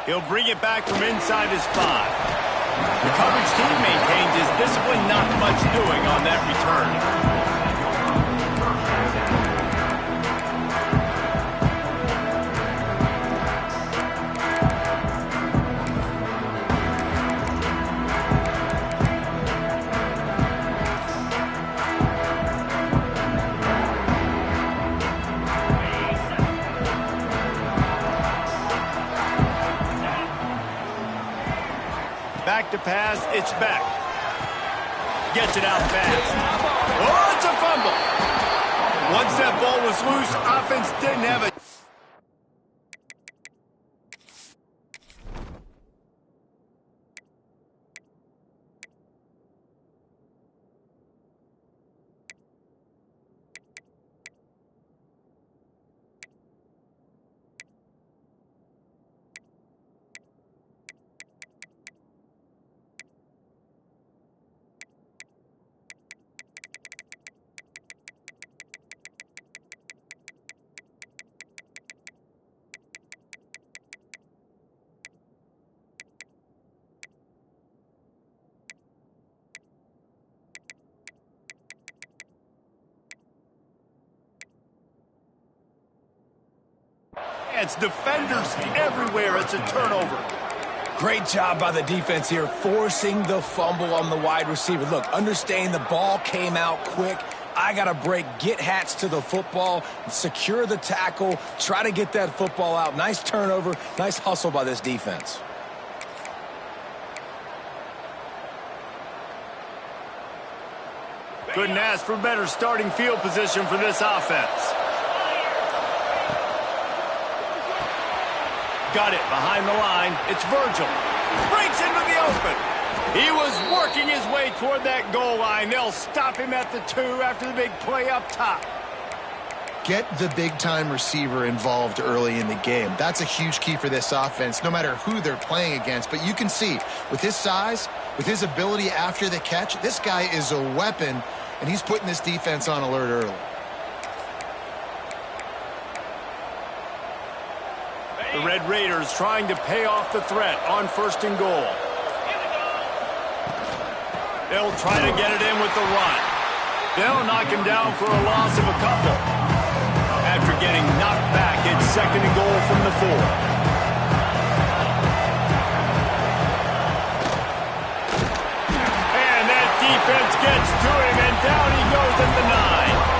He'll bring it back from inside his 5. The coverage team maintains his discipline, not much doing on that return. Back to pass, it's back. Gets it out fast. Oh, it's a fumble. Once that ball was loose, offense didn't have it. It's defenders everywhere. It's a turnover. Great job by the defense here, forcing the fumble on the wide receiver. Look, understand the ball came out quick. I got to break, get hats to the football, secure the tackle, try to get that football out. Nice turnover, nice hustle by this defense. Couldn't ask for better starting field position for this offense. Got it behind the line. It's Virgil. Breaks into the open. He was working his way toward that goal line. They'll stop him at the 2 after the big play up top. Get the big-time receiver involved early in the game. That's a huge key for this offense, no matter who they're playing against. But you can see, with his size, with his ability after the catch, this guy is a weapon, and he's putting this defense on alert early. The Red Raiders trying to pay off the threat on 1st and goal. They'll try to get it in with the run. They'll knock him down for a loss of a couple. After getting knocked back, it's 2nd and goal from the 4. And that defense gets to him, and down he goes at the 9.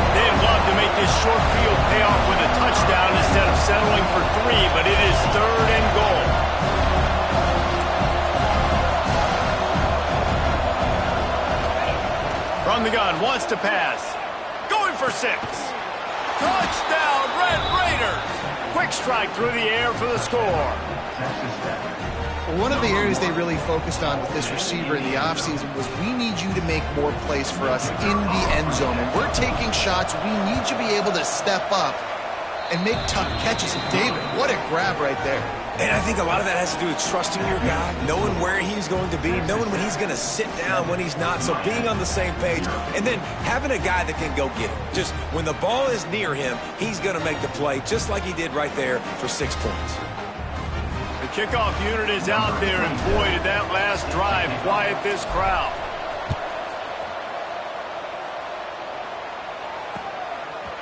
They'd love to make this short field pay off with a touchdown instead of settling for 3, but it is 3rd and goal. From the gun, wants to pass. Going for 6. Touchdown, Red Raiders! Quick strike through the air for the score. One of the areas they really focused on with this receiver in the offseason was we need you to make more plays for us in the end zone. When we're taking shots, we need you to be able to step up and make tough catches. And David, what a grab right there. And I think a lot of that has to do with trusting your guy, knowing where he's going to be, knowing when he's going to sit down, when he's not, so being on the same page, and then having a guy that can go get it. Just when the ball is near him, he's going to make the play, just like he did right there for 6 points. The kickoff unit is out there, and boy, did that last drive quiet this crowd.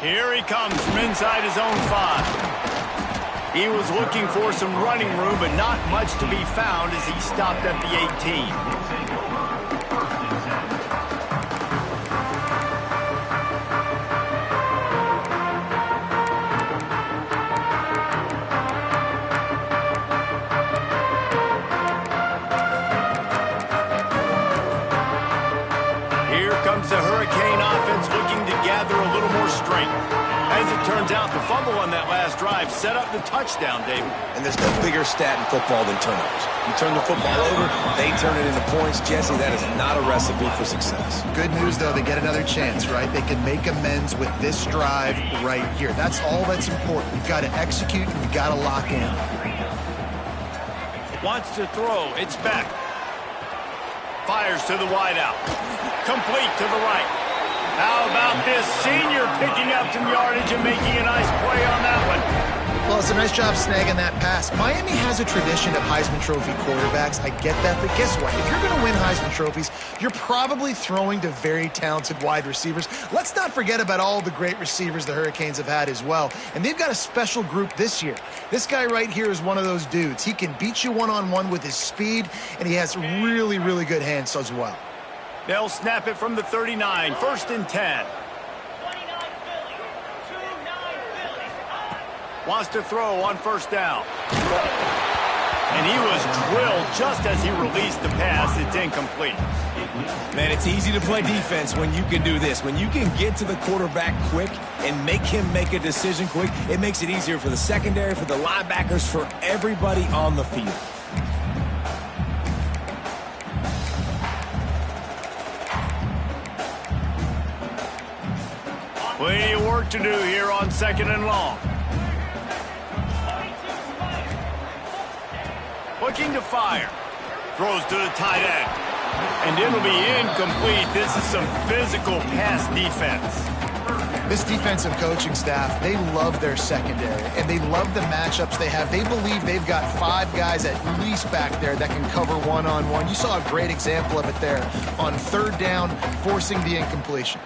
Here he comes from inside his own 5. He was looking for some running room, but not much to be found as he stopped at the 18. The Hurricane offense looking to gather a little more strength. As it turns out, the fumble on that last drive set up the touchdown, David. And there's no bigger stat in football than turnovers. You turn the football over, they turn it into points. Jesse, that is not a recipe for success. Good news, though, they get another chance, right? They can make amends with this drive right here. That's all that's important. You've got to execute, and you've got to lock in. Wants to throw. It's back. Fires to the wideout. Complete to the right. How about this senior picking up some yardage and making a nice play on that one? Well, it's a nice job snagging that pass. Miami has a tradition of Heisman Trophy quarterbacks. I get that, but guess what? If you're going to win Heisman Trophies, you're probably throwing to very talented wide receivers. Let's not forget about all the great receivers the Hurricanes have had as well. And they've got a special group this year. This guy right here is one of those dudes. He can beat you one-on-one with his speed, and he has really, really good hands as well. They'll snap it from the 39, 1st and 10. Wants to throw on 1st down. And he was drilled just as he released the pass. It's incomplete. Man, it's easy to play defense when you can do this. When you can get to the quarterback quick and make him make a decision quick, it makes it easier for the secondary, for the linebackers, for everybody on the field. Plenty of work to do here on 2nd and long. Looking to fire. Throws to the tight end. And it'll be incomplete. This is some physical pass defense. This defensive coaching staff, they love their secondary, and they love the matchups they have. They believe they've got 5 guys at least back there that can cover one-on-one. You saw a great example of it there on 3rd down, forcing the incompletion.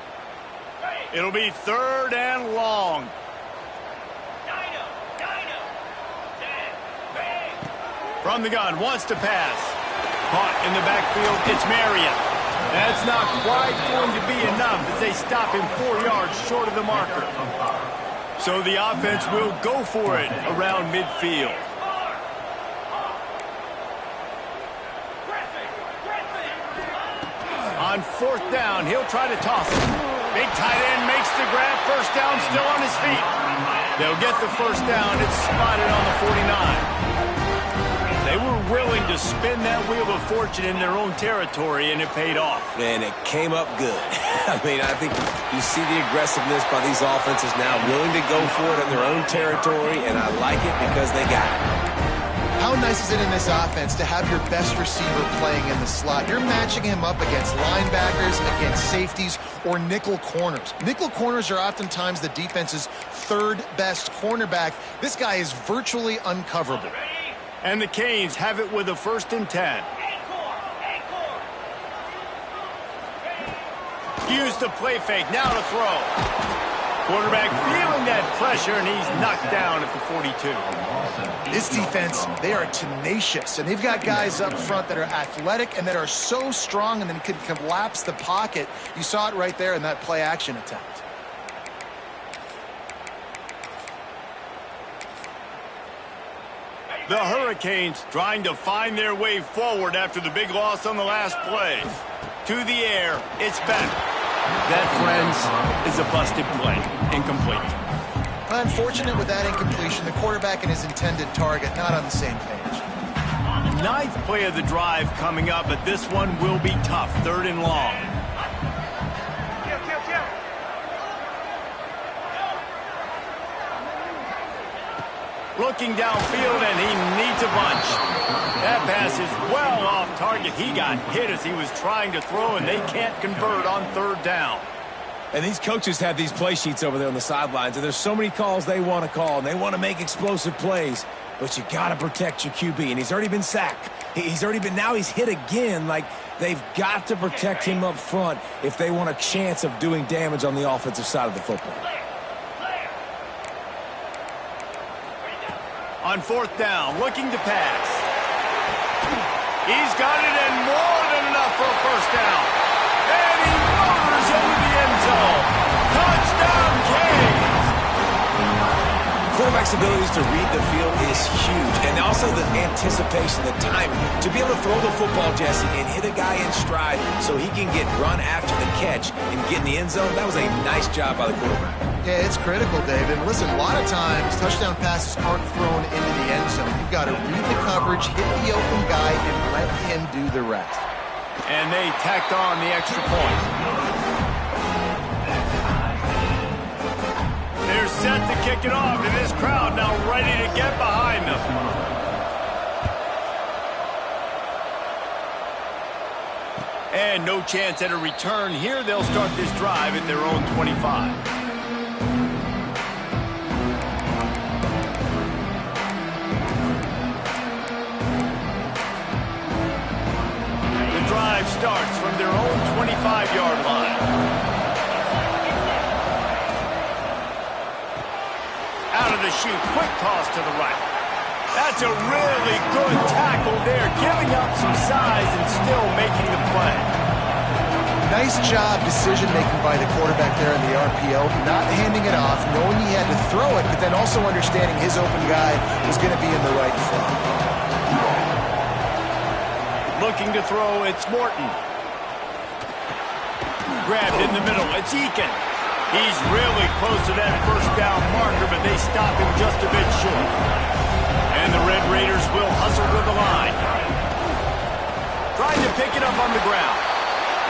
It'll be 3rd and long. From the gun, wants to pass. Caught in the backfield, it's Marion. That's not quite going to be enough as they stop him 4 yards short of the marker. So the offense will go for it around midfield. On 4th down, he'll try to toss it. Big tight end makes the grab. 1st down, still on his feet. They'll get the 1st down. It's spotted on the 49. They were willing to spin that wheel of fortune in their own territory, and it paid off. And it came up good. I mean, I think you see the aggressiveness by these offenses now, willing to go for it in their own territory, and I like it because they got it. How nice is it in this offense to have your best receiver playing in the slot? You're matching him up against linebackers, against safeties, or nickel corners. Nickel corners are oftentimes the defense's 3rd best cornerback. This guy is virtually uncoverable. And the Canes have it with a 1st and 10. Use the play fake, now to throw. Quarterback feeling that pressure, and he's knocked down at the 42. This defense, they are tenacious, and they've got guys up front that are athletic and that are so strong and then can collapse the pocket. You saw it right there in that play-action attempt. The Hurricanes trying to find their way forward after the big loss on the last play. To the air, it's back. That, friends, is a busted play. Incomplete. Unfortunate with that incompletion. The quarterback and his intended target not on the same page. 9th play of the drive coming up, but this one will be tough. 3rd and long. Looking downfield, and he needs a bunch. That pass is well off target. He got hit as he was trying to throw, and they can't convert on 3rd down. And these coaches have these play sheets over there on the sidelines, and there's so many calls they want to call, and they want to make explosive plays. But you got to protect your QB, and he's already been sacked. Now he's hit again. Like, they've got to protect him up front if they want a chance of doing damage on the offensive side of the football. On 4th down, looking to pass. He's got it, and more than enough for a 1st down. And he motors into the end zone. Touchdown, Canes! Quarterback's abilities to read the field is huge, and also the anticipation, the timing. To be able to throw the football, Jesse, and hit a guy in stride so he can get run after the catch and get in the end zone, that was a nice job by the quarterback. Yeah, it's critical, David. Listen, a lot of times, touchdown passes aren't thrown into the end zone. You've got to read the coverage, hit the open guy, and let him do the rest. And they tacked on the extra point. They're set to kick it off, and this crowd now ready to get behind them. And no chance at a return here. They'll start this drive at their own 25. starts from their own 25-yard line. Out of the chute, quick toss to the right. That's a really good tackle there, giving up some size and still making the play. Nice job decision-making by the quarterback there in the RPO, not handing it off, knowing he had to throw it, but then also understanding his open guy was going to be in the right front. Looking to throw, it's Morton. Grabbed in the middle, it's Eakin. He's really close to that first down marker, but they stop him just a bit short. And the Red Raiders will hustle to the line. Trying to pick it up on the ground.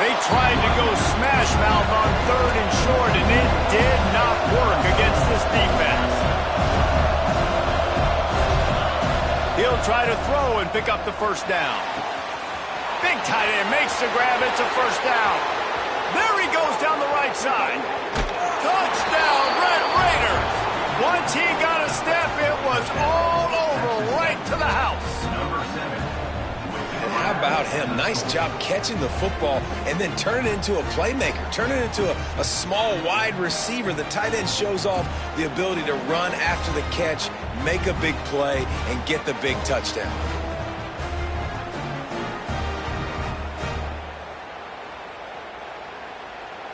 They tried to go smash mouth on 3rd and short, and it did not work against this defense. He'll try to throw and pick up the first down. Big tight end makes the grab. It's a first down. There he goes down the right side. Touchdown, Red Raiders. Once he got a step, it was all over right to the house. And how about him? Nice job catching the football and then turn it into a playmaker. Turn it into a small wide receiver. The tight end shows off the ability to run after the catch, make a big play, and get the big touchdown.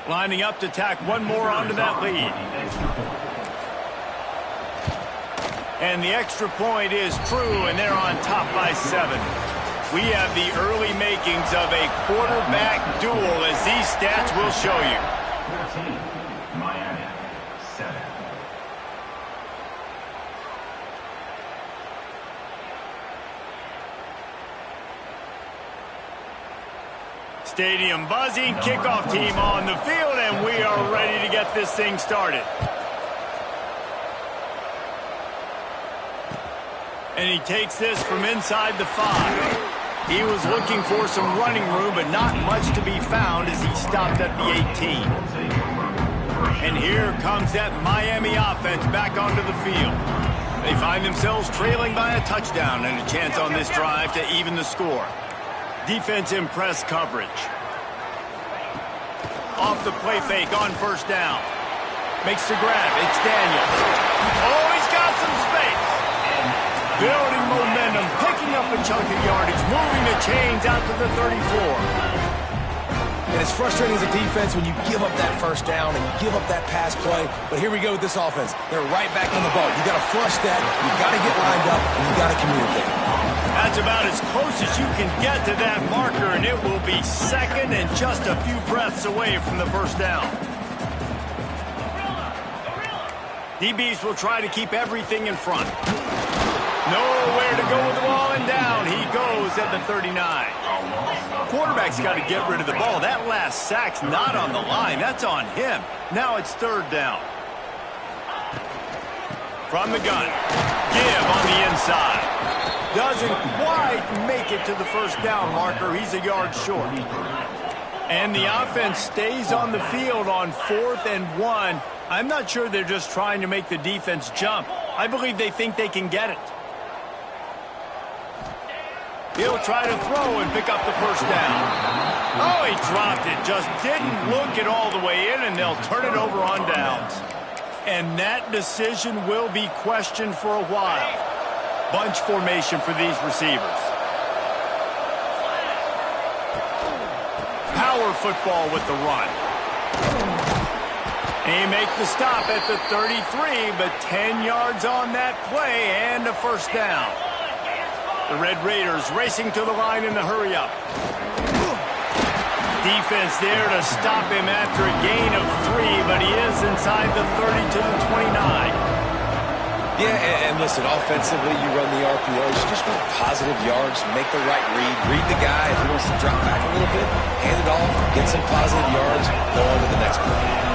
Lining up to tack one more onto that lead. And the extra point is true, and they're on top by 7. We have the early makings of a quarterback duel, as these stats will show you. 14, Miami, 7. Stadium buzzing, kickoff team on the field, and we are ready to get this thing started. And he takes this from inside the 5. He was looking for some running room, but not much to be found as he stopped at the 18. And here comes that Miami offense back onto the field. They find themselves trailing by a touchdown and a chance on this drive to even the score. Defense in press coverage. Off the play fake on first down. Makes the grab. It's Daniels. Oh, he's got some space. Building momentum, picking up a chunk of yardage, moving the chains out to the 34. And it's frustrating as a defense when you give up that first down and you give up that pass play. But here we go with this offense. They're right back on the ball. You got to flush that. You got to get lined up, and you got to communicate. That's about as close as you can get to that marker, and it will be second and just a few breaths away from the first down. DBs will try to keep everything in front. Nowhere to go with the ball, and down he goes at the 39. Quarterback's got to get rid of the ball. That last sack's not on the line. That's on him. Now it's 3rd down. From the gun. Give on the inside. Doesn't quite make it to the first down marker. He's a yard short. And the offense stays on the field on 4th and 1. I'm not sure they're just trying to make the defense jump. I believe they think they can get it. He'll try to throw and pick up the first down. Oh, he dropped it. Just didn't look it all the way in, and they'll turn it over on downs. And that decision will be questioned for a while. Bunch formation for these receivers. Power football with the run. They make the stop at the 33, but 10 yards on that play and a first down. The Red Raiders racing to the line in the hurry-up. Defense there to stop him after a gain of 3, but he is inside the 30 to the 29. Yeah, and listen, offensively, you run the RPOs. You just want positive yards, make the right read the guy. If he wants to drop back a little bit, hand it off, get some positive yards, go on to the next play.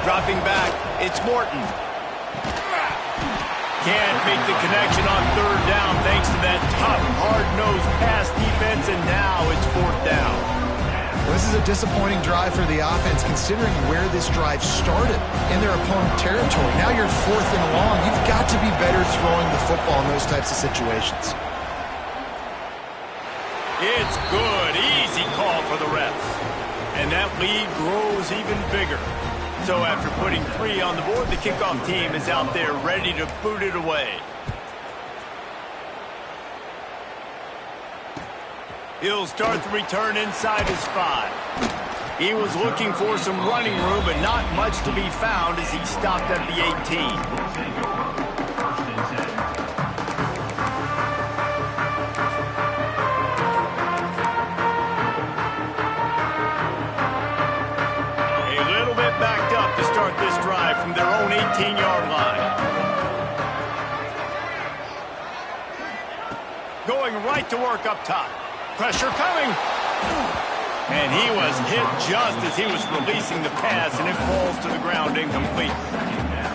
Dropping back, it's Morton. Can't make the connection on 3rd down thanks to that tough, hard-nosed pass defense, and now it's 4th down. This is is a disappointing drive for the offense considering where this drive started in their opponent territory. Now you're 4th and long. You've got to be better throwing the football in those types of situations. It's good. Easy call for the refs. And that lead grows even bigger. So after putting 3 on the board, the kickoff team is out there ready to boot it away. He'll start the return inside his 5. He was looking for some running room, but not much to be found as he stopped at the 18. Backed up to start this drive from their own 18-yard line. Going right to work up top. Pressure coming. And he was hit just as he was releasing the pass, and it falls to the ground incomplete.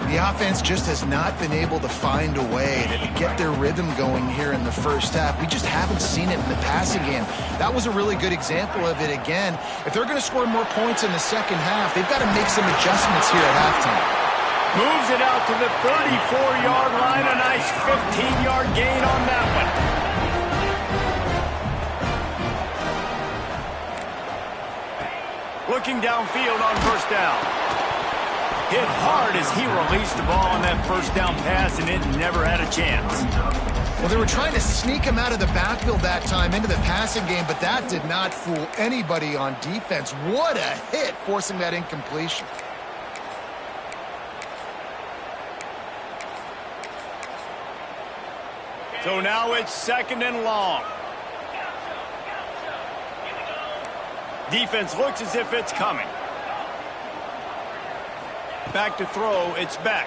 The offense just has not been able to find a way to get their rhythm going here in the first half. We just haven't seen it in the passing game. That was a really good example of it again. If they're going to score more points in the second half, they've got to make some adjustments here at halftime. Moves it out to the 34-yard line. A nice 15-yard gain on that one. Looking downfield on first down. Hit hard as he released the ball on that first down pass, and it never had a chance. Well, they were trying to sneak him out of the backfield that time into the passing game, but that did not fool anybody on defense. What a hit, forcing that incompletion. So now it's 2nd and long. Defense looks as if it's coming. Back to throw, it's back.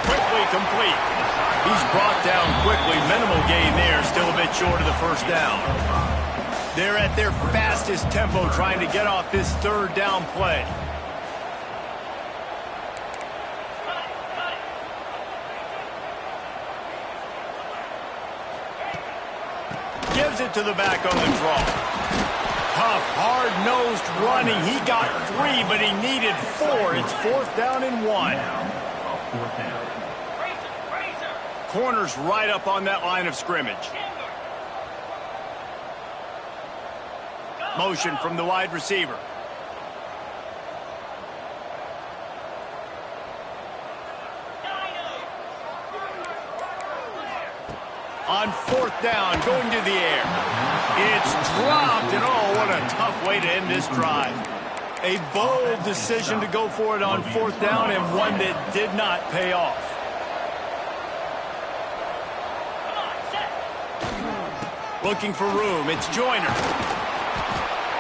Quickly complete. He's brought down quickly. Minimal gain there, still a bit short of the first down. They're at their fastest tempo trying to get off this 3rd down play. Gives it to the back on the draw. Tough, hard-nosed running. He got 3, but he needed 4. It's 4th down and 1. Corner's right up on that line of scrimmage. Motion from the wide receiver. On 4th down, going to the air. It's dropped, and oh, what a tough way to end this drive. A bold decision to go for it on 4th down, and one that did not pay off. Looking for room, it's Joyner.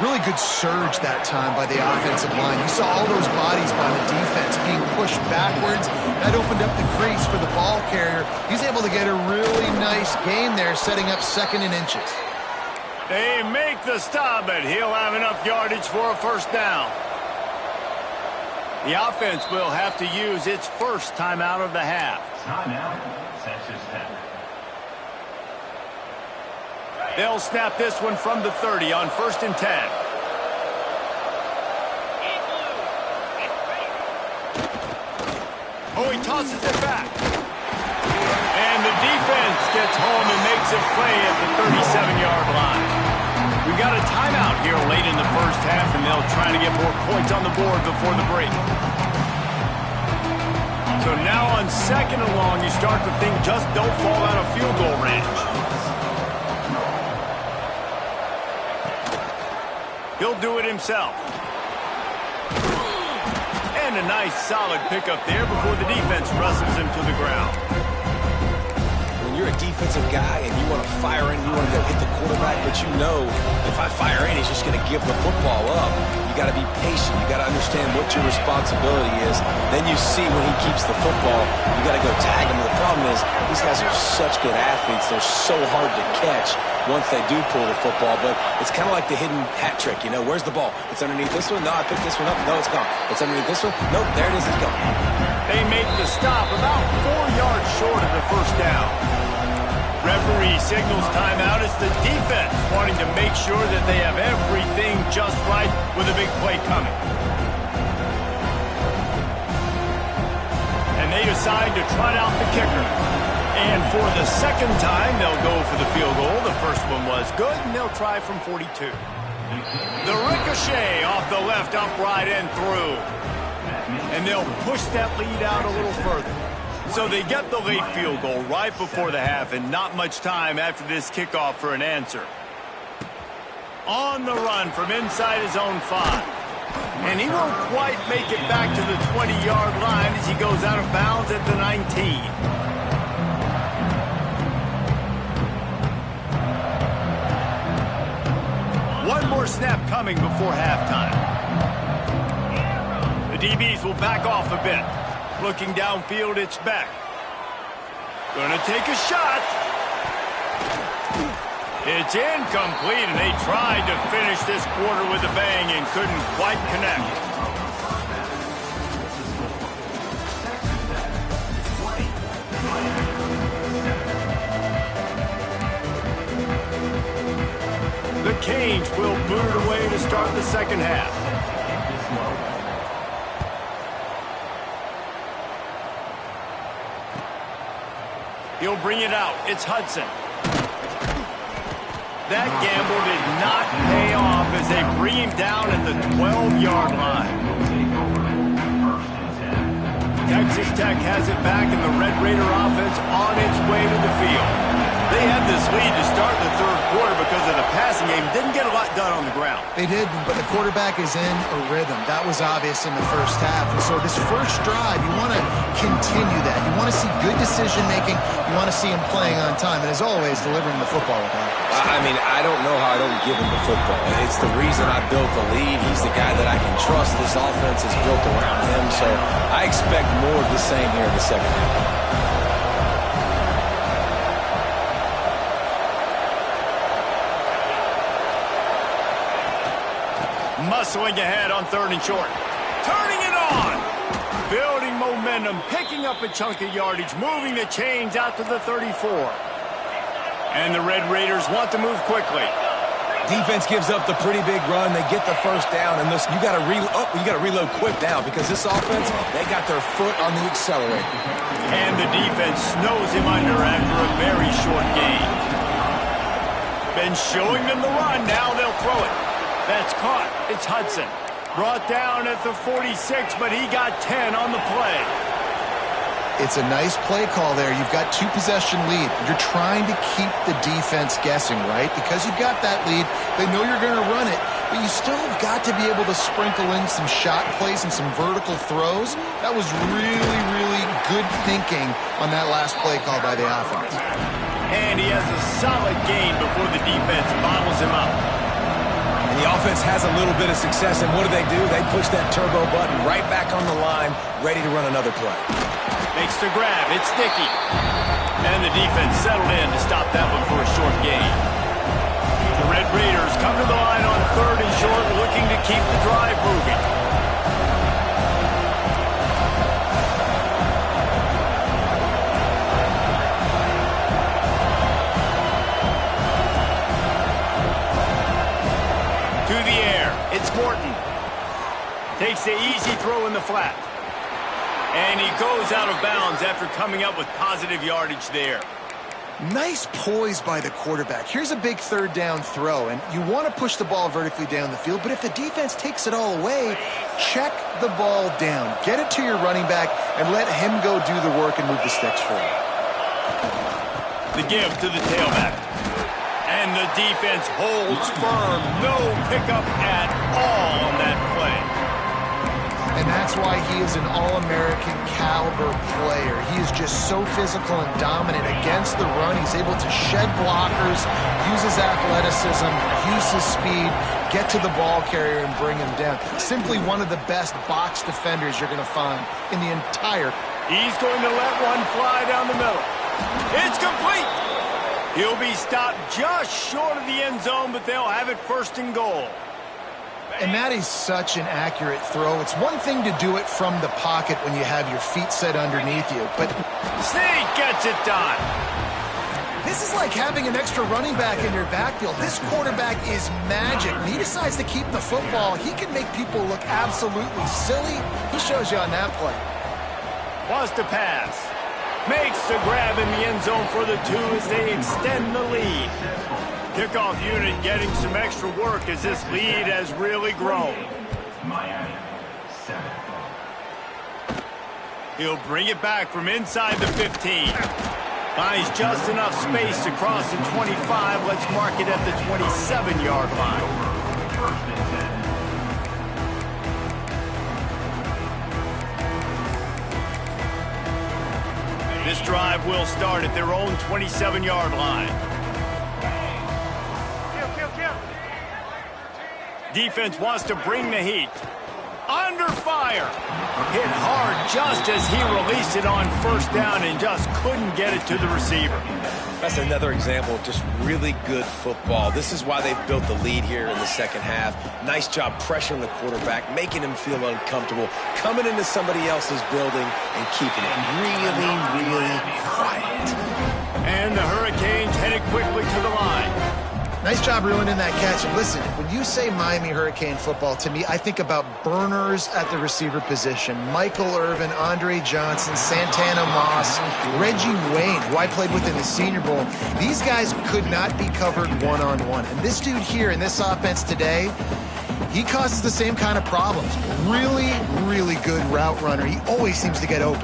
Really good surge that time by the offensive line. You saw all those bodies by the defense being pushed backwards. That opened up the crease for the ball carrier. He's able to get a really nice gain there, setting up 2nd and inches. They make the stop, but he'll have enough yardage for a first down. The offense will have to use its first timeout of the half. Timeout, Texas Tech. They'll snap this one from the 30 on 1st and 10. Oh, he tosses it back. And the defense gets home and makes a play at the 37-yard line. We've got a timeout here late in the first half, and they'll try to get more points on the board before the break. So now on 2nd and long, you start to think just don't fall out of field goal range. He'll do it himself. And a nice solid pickup there before the defense wrestles him to the ground. When you're a defensive guy and you want to fire in, you want to go hit the quarterback, but you know if I fire in, he's just going to give the football up. You got to be patient. You got to understand what your responsibility is. Then you see when he keeps the football, you got to go tag him. The problem is these guys are such good athletes. They're so hard to catch once they do pull the football, but it's kind of like the hidden hat trick, you know. Where's the ball? It's underneath this one. No, I picked this one up. No, it's gone. It's underneath this one. Nope, there it is. It's gone. They make the stop about 4 yards short of the first down. Referee signals timeout. It's the defense wanting to make sure that they have everything just right with a big play coming. And they decide to trot out the kicker. And for the second time, they'll go for the field goal. The first one was good, and they'll try from 42. The ricochet off the left upright and through. And they'll push that lead out a little further. So they get the late field goal right before the half, and not much time after this kickoff for an answer. On the run from inside his own 5. And he won't quite make it back to the 20-yard line as he goes out of bounds at the 19. One more snap coming before halftime. The DBs will back off a bit. Looking downfield, it's Beck. Gonna take a shot. It's incomplete, and they tried to finish this quarter with a bang and couldn't quite connect. The Canes will boot it away to start the second half. He'll bring it out. It's Hudson. That gamble did not pay off as they bring him down at the 12-yard line. Texas Tech has it back, and the Red Raider offense on its way to the field. They had this lead to start the third quarter because of the passing game. Didn't get a lot done on the ground. They did, but the quarterback is in a rhythm. That was obvious in the first half. And so this first drive, you want to continue that. You want to see good decision-making. You want to see him playing on time. And as always, delivering the football with accuracy. I mean, I don't know how I don't give him the football. It's the reason I built the lead. He's the guy that I can trust. This offense is built around him. So I expect more of the same here in the second half. Muscling ahead on 3rd and short. Turning it on. Building momentum, picking up a chunk of yardage, moving the chains out to the 34. And the Red Raiders want to move quickly. Defense gives up the pretty big run. They get the first down, and listen, you got to reload quick now because this offense, they got their foot on the accelerator. And the defense snows him under after a very short gain. Been showing them the run. Now they'll throw it. That's caught. It's Hudson. Brought down at the 46, but he got 10 on the play. It's a nice play call there. You've got 2-possession lead. You're trying to keep the defense guessing, right? Because you've got that lead. They know you're going to run it, but you still have got to be able to sprinkle in some shot plays and some vertical throws. That was really, really good thinking on that last play call by the offense. And he has a solid gain before the defense bottles him up. And the offense has a little bit of success, and what do? They push that turbo button right back on the line, ready to run another play. Makes the grab. It's Dickey. And the defense settled in to stop that one for a short gain. The Red Raiders come to the line on 3rd and short, looking to keep the drive moving. To the air. It's Morton. Takes the easy throw in the flat. And he goes out of bounds after coming up with positive yardage there. Nice poise by the quarterback. Here's a big 3rd down throw, and you want to push the ball vertically down the field, but if the defense takes it all away, check the ball down. Get it to your running back and let him go do the work and move the sticks for you. The give to the tailback. And the defense holds firm. No pickup at all on that play. And that's why he is an All-American caliber player. He is just so physical and dominant against the run. He's able to shed blockers, use his athleticism, use his speed, get to the ball carrier and bring him down. Simply one of the best box defenders you're going to find in the entire. He's going to let one fly down the middle. It's complete. He'll be stopped just short of the end zone, but they'll have it 1st and goal. And that is such an accurate throw. It's one thing to do it from the pocket when you have your feet set underneath you, but Snake gets it done. This is like having an extra running back in your backfield. This quarterback is magic. When he decides to keep the football, he can make people look absolutely silly. He shows you on that play. Wants to pass. Makes the grab in the end zone for the 2 as they extend the lead. Kickoff unit getting some extra work as this lead has really grown. Miami, 7. He'll bring it back from inside the 15. Finds just enough space to cross the 25. Let's mark it at the 27-yard line. First and 10. This drive will start at their own 27-yard line. Defense wants to bring the heat. Under fire. Hit hard just as he released it on first down and just couldn't get it to the receiver. That's another example of just really good football. This is why they've built the lead here in the second half. Nice job pressuring the quarterback, making him feel uncomfortable, coming into somebody else's building and keeping it really, really quiet. And the Hurricanes headed quickly to the line. Nice job ruining that catch. And listen, when you say Miami Hurricane football, to me, I think about burners at the receiver position. Michael Irvin, Andre Johnson, Santana Moss, Reggie Wayne, who I played with in the Senior Bowl. These guys could not be covered one-on-one. And this dude here in this offense today, he causes the same kind of problems. Really, really good route runner. He always seems to get open.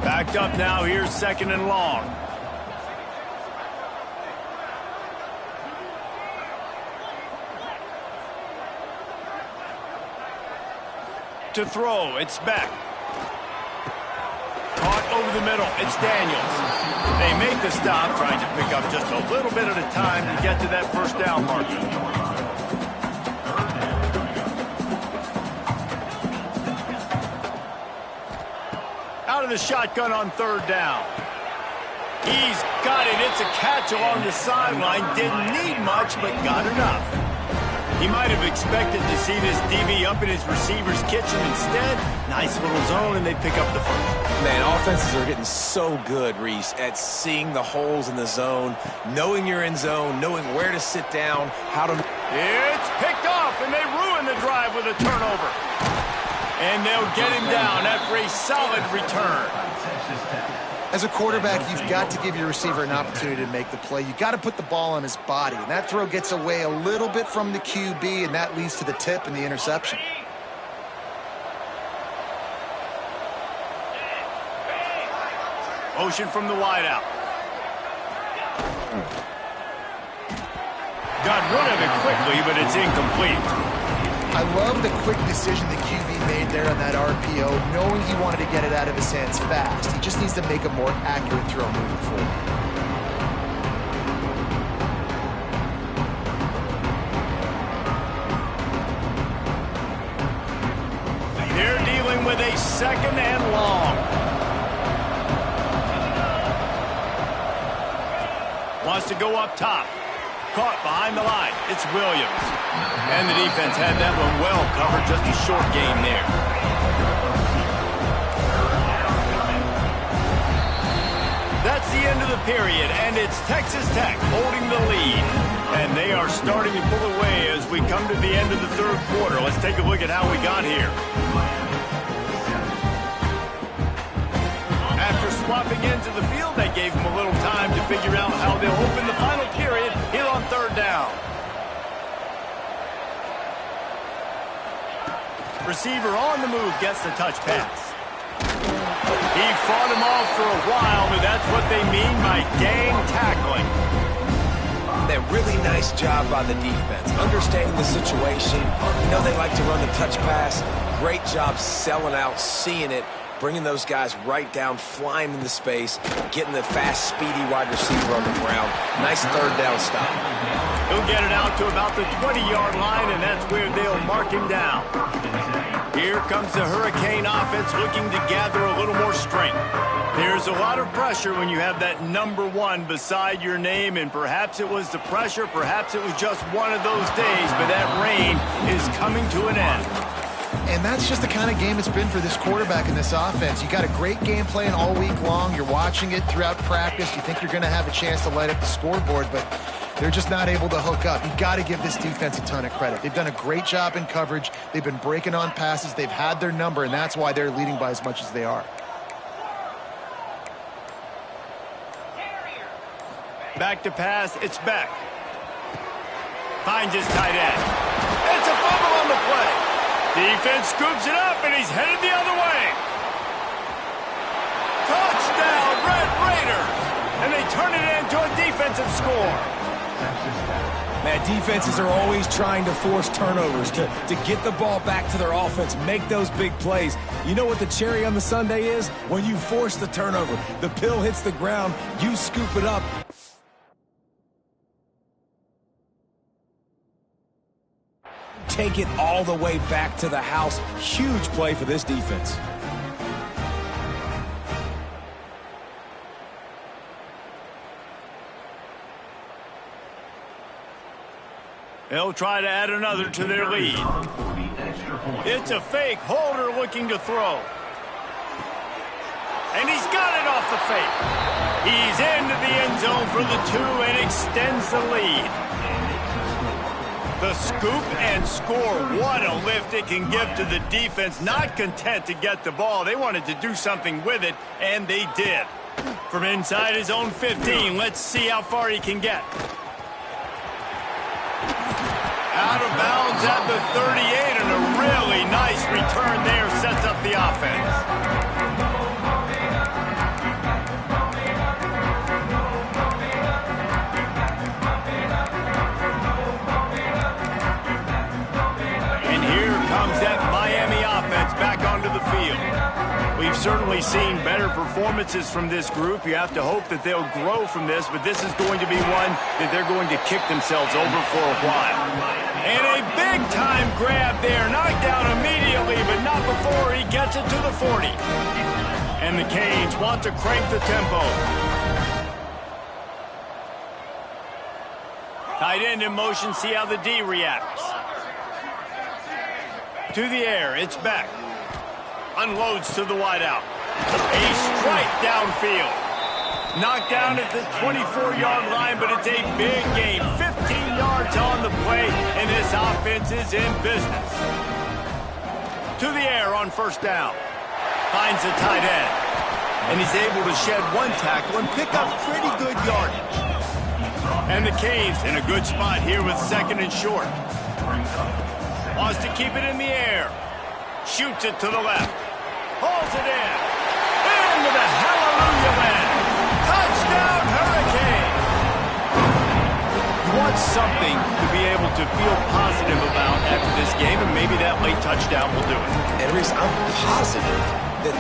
Backed up now. Here's 2nd and long. To throw, it's Beck. Caught over the middle, it's Daniels. They make the stop, trying to pick up just a little bit at a time to get to that first down marker. Out of the shotgun on 3rd down. He's got it, it's a catch along the sideline. Didn't need much, but got enough. He might have expected to see this DB up in his receiver's kitchen. Instead, nice little zone, and they pick up the first. Man, offenses are getting so good, Reese, at seeing the holes in the zone, knowing you're in zone, knowing where to sit down, how to... It's picked off, and they ruin the drive with a turnover. And they'll get him down after a solid return. As a quarterback, you've got to give your receiver an opportunity to make the play. You've got to put the ball on his body. And that throw gets away a little bit from the QB, and that leads to the tip and the interception. Motion from the wideout. Got rid of it quickly, but it's incomplete. I love the quick decision the QB made there on that RPO, knowing he wanted to get it out of his hands fast. He just needs to make a more accurate throw moving forward. They're dealing with a 2nd and long. Wants to go up top. Caught behind the line. It's Williams. And the defense had that one well covered. Just a short game there. That's the end of the period, and it's Texas Tech holding the lead. And they are starting to pull away as we come to the end of the 3rd quarter. Let's take a look at how we got here. After swapping ends of the field, they gave them a little time to figure out how they'll open the final period here on 3rd down. Receiver on the move gets the touch pass. He fought him off for a while, but that's what they mean by gang tackling. That really nice job by the defense, understanding the situation. You know they like to run the touch pass. Great job selling out, seeing it, bringing those guys right down, flying into space, getting the fast, speedy wide receiver on the ground. Nice 3rd down stop. He'll get it out to about the 20-yard line, and that's where they'll mark him down. Here comes the Hurricane offense looking to gather a little more strength. There's a lot of pressure when you have that number 1 beside your name, and perhaps it was the pressure, perhaps it was just one of those days, but that reign is coming to an end. And that's just the kind of game it's been for this quarterback in this offense. You got a great game plan all week long. You're watching it throughout practice. You think you're going to have a chance to light up the scoreboard, but they're just not able to hook up. You've got to give this defense a ton of credit. They've done a great job in coverage. They've been breaking on passes. They've had their number, and that's why they're leading by as much as they are. Back to pass, it's Beck. Finds his tight end. It's a fumble on the play. Defense scoops it up, and he's headed the other way. Touchdown, Red Raiders! And they turn it into a defensive score. Man, defenses are always trying to force turnovers to get the ball back to their offense, make those big plays. You know what the cherry on the sundae is? When you force the turnover, the pill hits the ground, you scoop it up. Take it all the way back to the house. Huge play for this defense. They'll try to add another to their lead. It's a fake. Holder looking to throw. And he's got it off the fake. He's into the end zone for the 2 and extends the lead. The scoop and score. What a lift it can give to the defense. Not content to get the ball. They wanted to do something with it, and they did. From inside his own 15, let's see how far he can get. Out of bounds at the 38, and a really nice return there sets up the offense. And here comes that Miami offense back onto the field. We've certainly seen better performances from this group. You have to hope that they'll grow from this, but this is going to be one that they're going to kick themselves over for a while. And a big-time grab there. Knocked down immediately, but not before he gets it to the 40. And the Canes want to crank the tempo. Tight end in motion, see how the D reacts. To the air, it's back. Unloads to the wideout. A strike downfield. Knocked down at the 24-yard line, but it's a big game. 15 yards on the play, and this offense is in business. To the air on first down. Finds the tight end. And he's able to shed one tackle and pick up pretty good yardage. And the Canes in a good spot here with second and short. Wants to keep it in the air. Shoots it to the left. Hauls it in. Into the hallelujah land. Touchdown, Hurricane! You want something to be able to feel positive about after this game, and maybe that late touchdown will do it. And Reese, I'm positive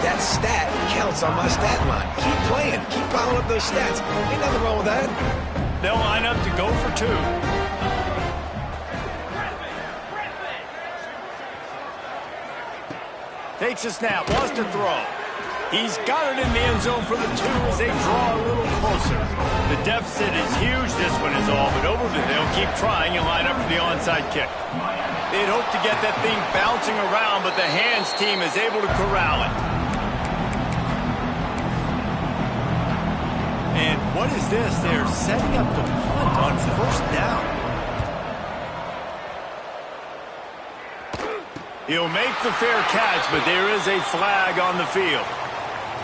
that stat counts on my stat line. Keep playing. Keep piling up those stats. Ain't nothing wrong with that. They'll line up to go for 2. Takes a snap, wants to throw. He's got it in the end zone for the 2 as they draw a little closer. The deficit is huge, this one is all but over, but they'll keep trying and line up for the onside kick. They'd hope to get that thing bouncing around, but the hands team is able to corral it. And what is this? They're setting up the punt on first down. He'll make the fair catch, but there is a flag on the field.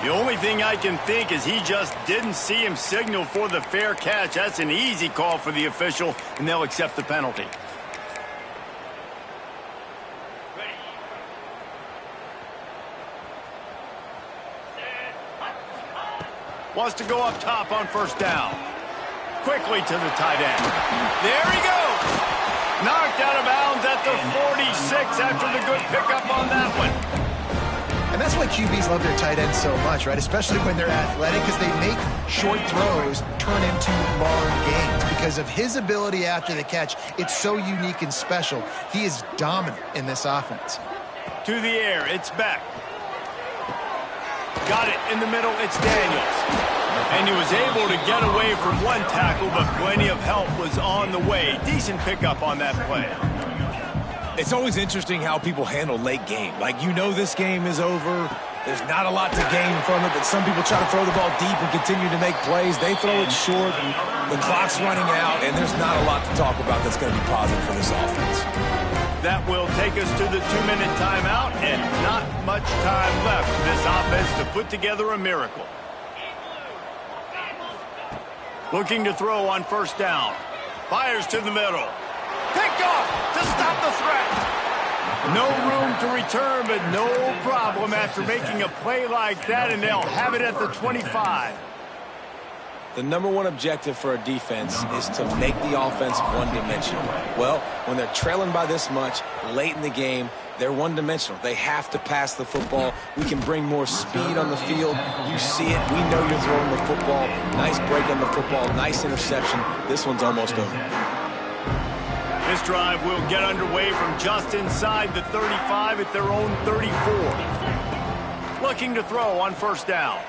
The only thing I can think is he just didn't see him signal for the fair catch. That's an easy call for the official, and they'll accept the penalty. Wants to go up top on first down. Quickly to the tight end. There he goes. Knocked out of bounds at the 46 after the good pickup on that one. And that's why QBs love their tight ends so much, right? Especially when they're athletic, because they make short throws turn into long gains. Because of his ability after the catch, it's so unique and special. He is dominant in this offense. To the air, it's back. Got it in the middle, it's Daniels. And he was able to get away from one tackle, but plenty of help was on the way. Decent pickup on that play. It's always interesting how people handle late game. Like, you know this game is over. There's not a lot to gain from it, but some people try to throw the ball deep and continue to make plays. They throw it short. The clock's running out, and there's not a lot to talk about that's going to be positive for this offense. That will take us to the 2-minute timeout, and not much time left for this offense to put together a miracle. Looking to throw on first down. Fires to the middle. Picked off to stop the threat. No room to return, but no problem after making a play like that, and they'll have it at the 25. The number one objective for a defense is to make the offense one-dimensional. Well, when they're trailing by this much late in the game, they're one-dimensional. They have to pass the football. We can bring more speed on the field. You see it. We know you're throwing the football. Nice break on the football. Nice interception. This one's almost over. This drive will get underway from just inside the 35 at their own 34. Looking to throw on first down.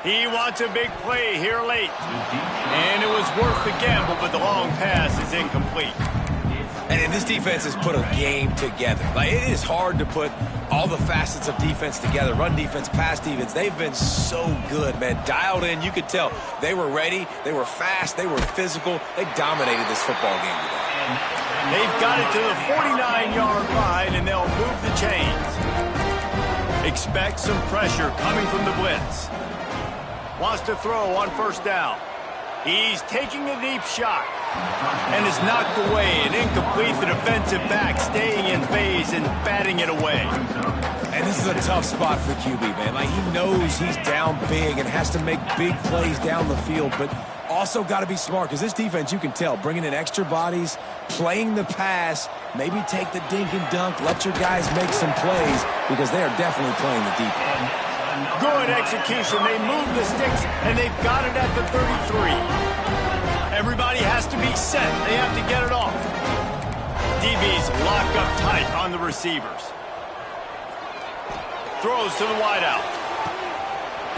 He wants a big play here late. And it was worth the gamble, but the long pass is incomplete. And this defense has put a game together. Like, it is hard to put all the facets of defense together. Run defense, pass defense. They've been so good, man. Dialed in. You could tell they were ready. They were fast. They were physical. They dominated this football game today. They've got it to the 49-yard line, and they'll move the chains. Expect some pressure coming from the blitz. Wants to throw on first down. He's taking a deep shot and is knocked away and incomplete. The defensive back staying in phase and batting it away. And this is a tough spot for QB, man. Like, he knows he's down big and has to make big plays down the field, but also got to be smart, because this defense, you can tell, bringing in extra bodies, playing the pass, maybe take the dink and dunk, let your guys make some plays, because they are definitely playing the deep end. Good execution. They move the sticks, and they've got it at the 33. Everybody has to be set. They have to get it off. DB's locked up tight on the receivers. Throws to the wideout.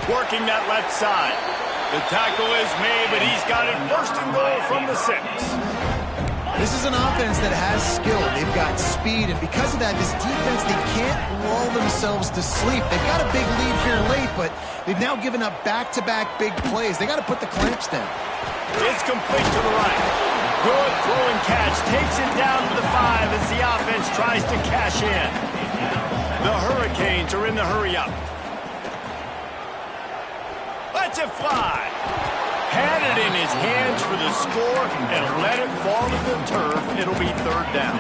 Working that left side. The tackle is made, but he's got it first and goal from the 6. This is an offense that has skill. They've got speed, and because of that, this defense, they can't lull themselves to sleep. They've got a big lead here late, but they've now given up back-to-back big plays. They got to put the clamps down. It's complete to the right. Good throw and catch. Takes it down to the 5 as the offense tries to cash in. The Hurricanes are in the hurry-up. Lets it fly. Had it in his hands for the score and let it fall to the turf. It'll be third down.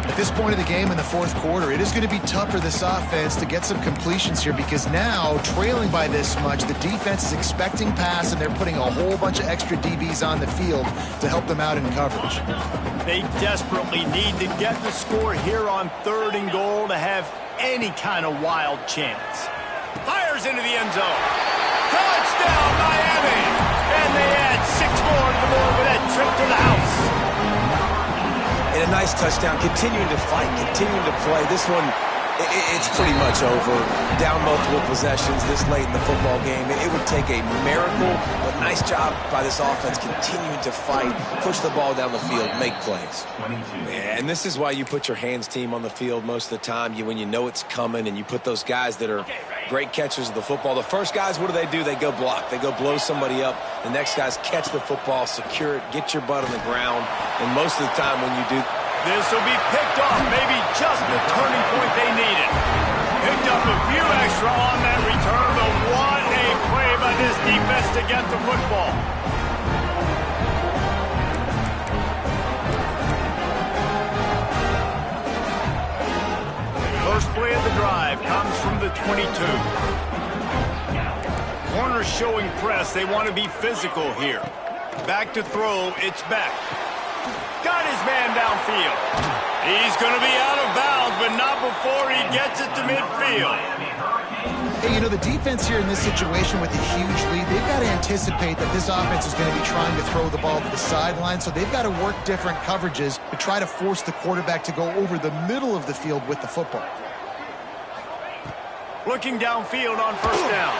At this point of the game in the fourth quarter, it is going to be tough for this offense to get some completions here, because now, trailing by this much, the defense is expecting pass, and they're putting a whole bunch of extra DBs on the field to help them out in coverage. They desperately need to get the score here on third and goal to have any kind of wild chance. Fires into the end zone. Touchdown, Miami! And they add 6 more to the board with that trip to the house. And a nice touchdown, continuing to fight, continuing to play. This one, it's pretty much over. Down multiple possessions this late in the football game. It would take a miracle, but nice job by this offense continuing to fight, push the ball down the field, make plays. And this is why you put your hands team on the field most of the time, when you know it's coming, and you put those guys that are great catchers of the football. The first guys, what do? They go block. They go blow somebody up. The next guys catch the football, secure it, get your butt on the ground. And most of the time when you do, this will be picked off, maybe just the turning point they needed. Picked up a few extra on that return, but what a play by this defense to get the football. First play of the drive comes from the 22. Corners showing press. They want to be physical here. Back to throw. It's Beck. Got his man downfield. He's going to be out of bounds, but not before he gets it to midfield. Hey, you know, the defense here in this situation with a huge lead, they've got to anticipate that this offense is going to be trying to throw the ball to the sideline, so they've got to work different coverages to try to force the quarterback to go over the middle of the field with the football. Looking downfield on first down.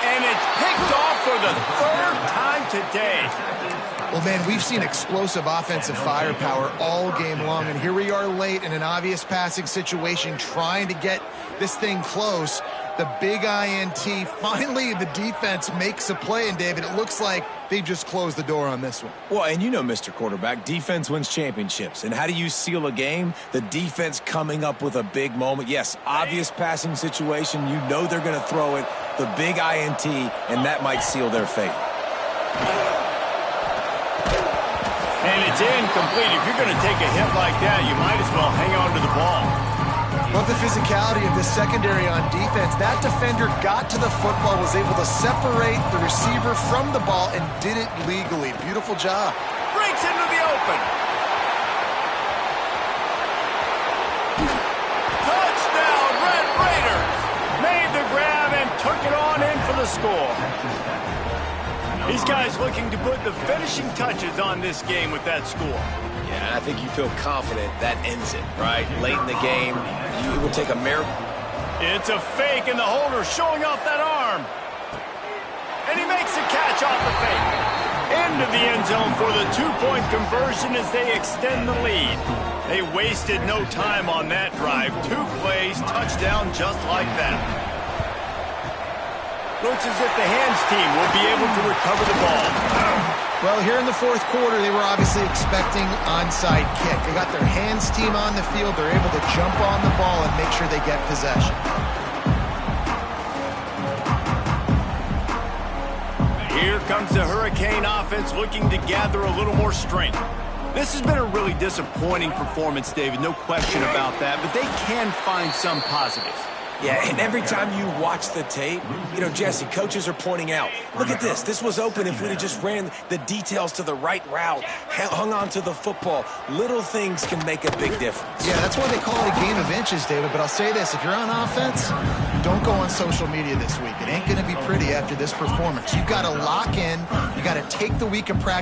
And it's picked off for the third time today. Well, man, we've seen explosive offensive firepower all game long, and here we are late in an obvious passing situation trying to get this thing close. The big INT, finally the defense makes a play, and David, it looks like they just closed the door on this one. Well, and you know, Mr. Quarterback, defense wins championships. And how do you seal a game? The defense coming up with a big moment. Yes, obvious passing situation. You know they're going to throw it. The big INT, and that might seal their fate. And it's incomplete. If you're going to take a hit like that, you might as well hang on to the ball. Love the physicality of this secondary on defense. That defender got to the football, was able to separate the receiver from the ball, and did it legally. Beautiful job. Breaks into the open. Touchdown, Red Raiders. Made the grab and took it on in for the score. These guys looking to put the finishing touches on this game with that score. Yeah, I think you feel confident that ends it, right? Late in the game, it will take a miracle. It's a fake, and the holder showing off that arm. And he makes a catch off the fake. Into the end zone for the two-point conversion as they extend the lead. They wasted no time on that drive. 2 plays, touchdown just like that. Looks as if the hands team will be able to recover the ball. Well, here in the fourth quarter, they were obviously expecting onside kick. They got their hands team on the field. They're able to jump on the ball and make sure they get possession. Here comes the Hurricane offense looking to gather a little more strength. This has been a really disappointing performance, David, no question about that, but they can find some positives. Yeah, and every time you watch the tape, you know, Jesse, coaches are pointing out, look at this. This was open if we'd have just ran the details to the right route, hung on to the football. Little things can make a big difference. Yeah, that's why they call it a game of inches, David. But I'll say this, if you're on offense, don't go on social media this week. It ain't going to be pretty after this performance. You've got to lock in. You got to take the week of practice